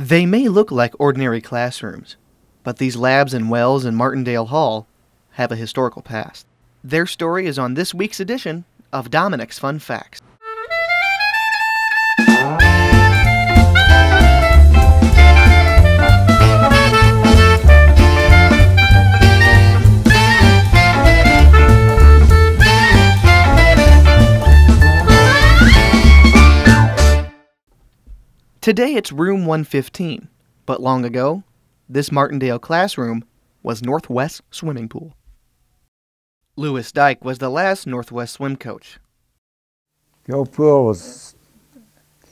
They may look like ordinary classrooms, but these labs in Wells and Martindale Hall have a historical past. Their story is on this week's edition of Dominic's Fun Facts. Today it's room 115, but long ago, this Martindale classroom was Northwest swimming pool. Louis Dyche was the last Northwest swim coach. The old pool was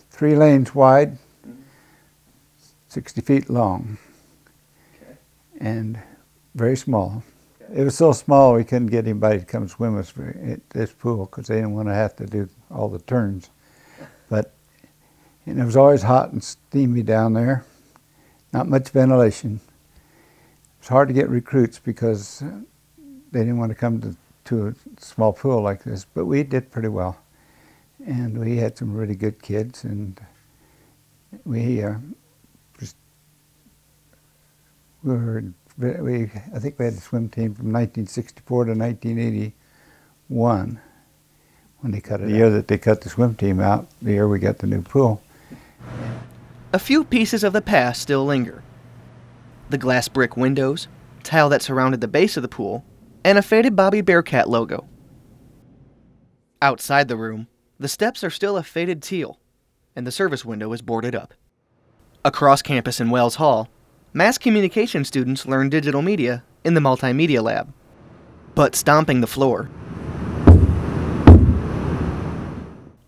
3 lanes wide, 60 feet long, and very small. It was so small we couldn't get anybody to come swim us at this pool because they didn't want to have to do all the turns. And it was always hot and steamy down there, not much ventilation. It was hard to get recruits because they didn't want to come to a small pool like this, but we did pretty well. And we had some really good kids, and I think we had a swim team from 1964 to 1981 when they cut it out. The year that they cut the swim team out, the year we got the new pool. A few pieces of the past still linger. The glass brick windows, tile that surrounded the base of the pool, and a faded Bobby Bearcat logo. Outside the room, the steps are still a faded teal, and the service window is boarded up. Across campus in Wells Hall, mass communication students learn digital media in the multimedia lab. But stomping the floor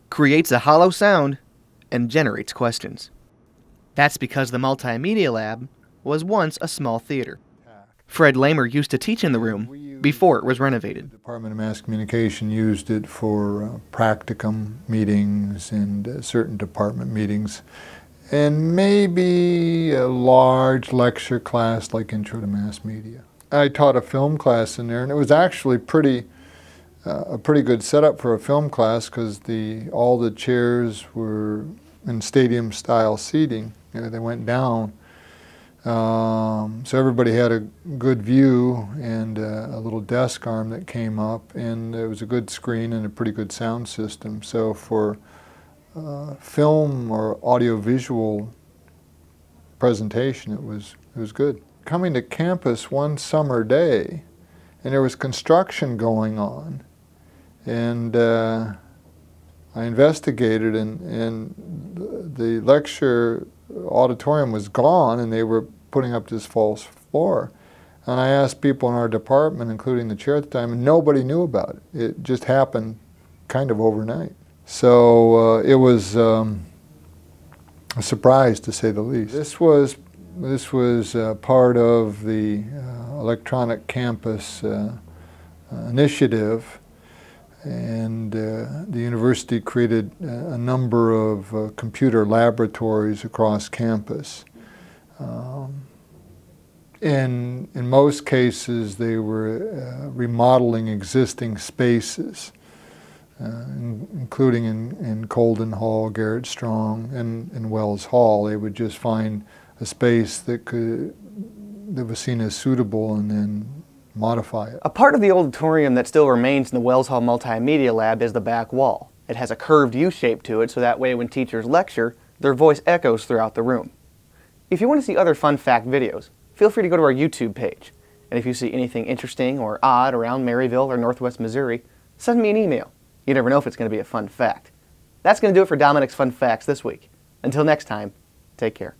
creates a hollow sound and generates questions. That's because the multimedia lab was once a small theater. Fred Lomer used to teach in the room before it was renovated. The Department of Mass Communication used it for practicum meetings and certain department meetings, and maybe a large lecture class like Intro to Mass Media. I taught a film class in there, and it was actually a pretty good setup for a film class because all the chairs were in stadium-style seating. You know, they went down. So everybody had a good view and a little desk arm that came up, and it was a good screen and a pretty good sound system. So for film or audiovisual presentation, it was good. Coming to campus one summer day, and there was construction going on, and I investigated, and the lecture auditorium was gone, and they were putting up this false floor. And I asked people in our department, including the chair at the time, and nobody knew about it. It just happened kind of overnight. So it was a surprise, to say the least. This was part of the electronic campus initiative, and the university created a number of computer laboratories across campus. In most cases, they were remodeling existing spaces, including in Colden Hall, Garrett Strong, and in Wells Hall. They would just find a space that was seen as suitable and then modify it. A part of the auditorium that still remains in the Wells Hall Multimedia Lab is the back wall. It has a curved U-shape to it, so that way when teachers lecture, their voice echoes throughout the room. If you want to see other fun fact videos, feel free to go to our YouTube page. And if you see anything interesting or odd around Maryville or Northwest Missouri, send me an email. You never know if it's going to be a fun fact. That's going to do it for Dominic's Fun Facts this week. Until next time, take care.